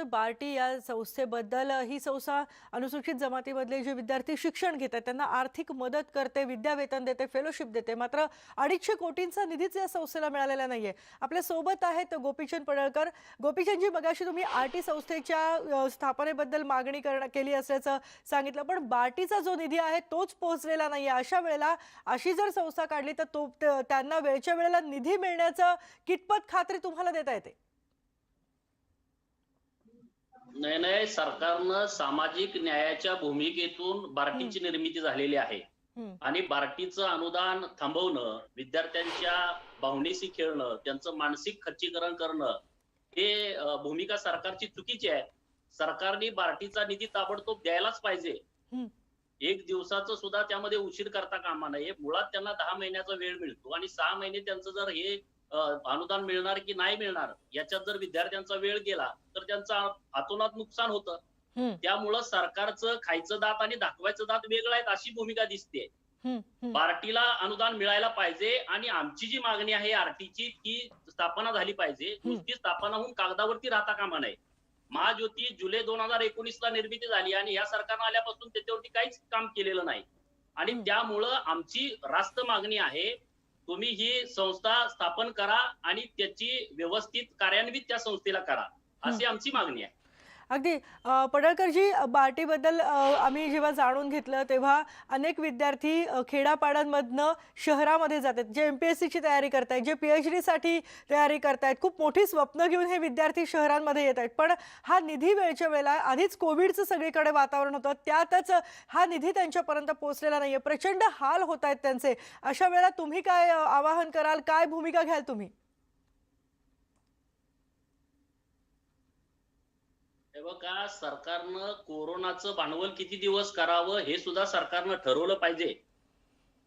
बार्टी या संस्थेबद्दल ही संस्था अनुसूचित जमातीमधले जे विद्यार्थी शिक्षण घेतात त्यांना आर्थिक मदत करते, विद्यावेतन देते, फेलोशिप देते. मात्र 250 कोटींचा निधीच या संस्थेला मिळालेला नाहीये. आपल्या सोबत आहेत गोपीचंद पडळकर. गोपीचंदजी, मगाशी तुम्ही आरटी संस्थेच्या स्थापनेबद्दल मागणी केली असल्याचं सांगितलं, पण बार्टीचा जो निधी आहे तोच पोहोचलेला नाहीये. अशा वेळेला अशी जर संस्था काढली तर त्यांना वेळच्या वेळेला निधी मिळण्याचं कितपत खात्री तुम्हाला देता येते? नाही नाही, सरकारनं सामाजिक न्यायाच्या भूमिकेतून बार्टीची निर्मिती झालेली आहे आणि बार्टीचं अनुदान थांबवणं, विद्यार्थ्यांच्या भावनेशी खेळणं, त्यांचं मानसिक खच्चीकरण करणं हे भूमिका सरकारची चुकीची आहे. सरकारने बार्टीचा निधी ताबडतोब द्यायलाच पाहिजे. एक दिवसाचं सुद्धा त्यामध्ये उशीर करता कामा नये. मुळात त्यांना 10 महिन्याचा वेळ मिळतो आणि 6 महिने त्यांचं जर हे अनुदान मिळणार की नाही मिळणार याच्यात जर विद्यार्थ्यांचा वेळ गेला तर त्यांचं अतोनात नुकसान होतं. त्यामुळं सरकारचं खायचं दात आणि दाखवायचं दात वेगळं आहेत अशी भूमिका दिसते. बार्टीला अनुदान मिळायला पाहिजे आणि आमची जी मागणी आहे आरटीची ती स्थापना झाली पाहिजे. नुसती स्थापना होऊन कागदावरती राहता कामा नये. महाज्योती जुलै 2019 ला निर्मिती झाली आणि या सरकारनं आल्यापासून त्याच्यावरती काहीच काम केलेलं नाही आणि त्यामुळं आमची रास्त मागणी आहे, तुम्ही ही संस्था स्थापन करा आणि त्याची व्यवस्थित कार्यान्वित त्या संस्थेला करा अशी आमची मागणी आहे. अगदी पडळकरजी, बार्टीबद्दल आम्ही जेव्हा जाणून घेतलं तेव्हा अनेक विद्यार्थी खेडापाड्यांमधनं शहरामध्ये जातात, जे MPSCची तयारी करतायत, जे PhD साठी तयारी करतायत, खूप मोठी स्वप्न घेऊन हे विद्यार्थी शहरांमध्ये येत आहेत. पण हा निधी वेळच्या वेळेला आधीच कोविडचं सगळीकडे वातावरण होतं, त्यातच हा निधी त्यांच्यापर्यंत पोहोचलेला नाहीये. प्रचंड हाल होत आहेत त्यांचे. अशा वेळेला तुम्ही काय आवाहन कराल, काय भूमिका घ्याल तुम्ही? हे बघा, सरकारनं कोरोनाचं भांडवल किती दिवस करावं हे सुद्धा सरकारनं ठरवलं पाहिजे.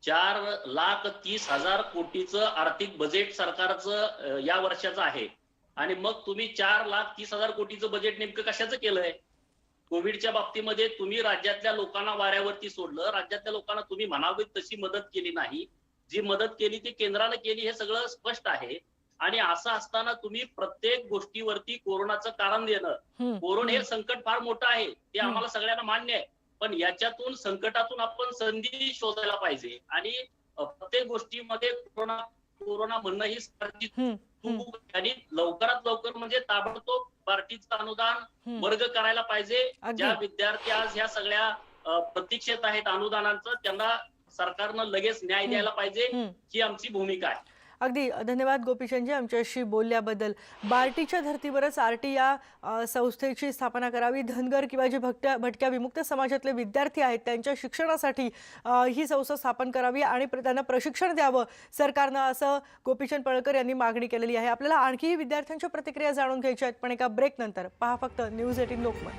4,30,000 कोटीचं आर्थिक बजेट सरकारचं या वर्षाचं आहे आणि मग तुम्ही 4,30,000 कोटीचं बजेट नेमकं कशाचं केलंय? कोविडच्या बाबतीमध्ये तुम्ही राज्यातल्या लोकांना वाऱ्यावरती सोडलं. राज्यातल्या लोकांना तुम्ही म्हणावी तशी मदत केली नाही. जी मदत केली ती केंद्रानं केली हे सगळं स्पष्ट आहे. आणि असं असताना तुम्ही प्रत्येक गोष्टीवरती कोरोनाचं कारण देणं, कोरोना हे संकट फार मोठं आहे ते आम्हाला सगळ्यांना मान्य आहे, पण याच्यातून संकटातून आपण संधी शोधायला पाहिजे आणि प्रत्येक गोष्टीमध्ये कोरोना कोरोना म्हणणं ही सरकारची चूक आणि लवकरात लवकर म्हणजे ताबडतोब बार्टीचं अनुदान वर्ग करायला पाहिजे. ज्या विद्यार्थी आज ह्या सगळ्या प्रतीक्षेत आहेत अनुदानांचं त्यांना सरकारनं लगेच न्याय द्यायला पाहिजे ही आमची भूमिका आहे. अगदी धन्यवाद गोपीचंदजी आमच्याशी बोलल्याबद्दल. बार्टीच्या धर्तीवरच आरटी या संस्थेची स्थापना करावी. धनगर किंवा जे भटक्या विमुक्त समाजातले विद्यार्थी आहेत त्यांच्या शिक्षणासाठी ही संस्था स्थापन करावी आणि त्यांना प्रशिक्षण द्यावं सरकारनं, असं गोपीचंद पडळकर यांनी मागणी केलेली आहे. आपल्याला आणखीही विद्यार्थ्यांच्या प्रतिक्रिया जाणून घ्यायच्या आहेत, पण एका ब्रेक नंतर पहा फक्त न्यूज 18 लोकमत.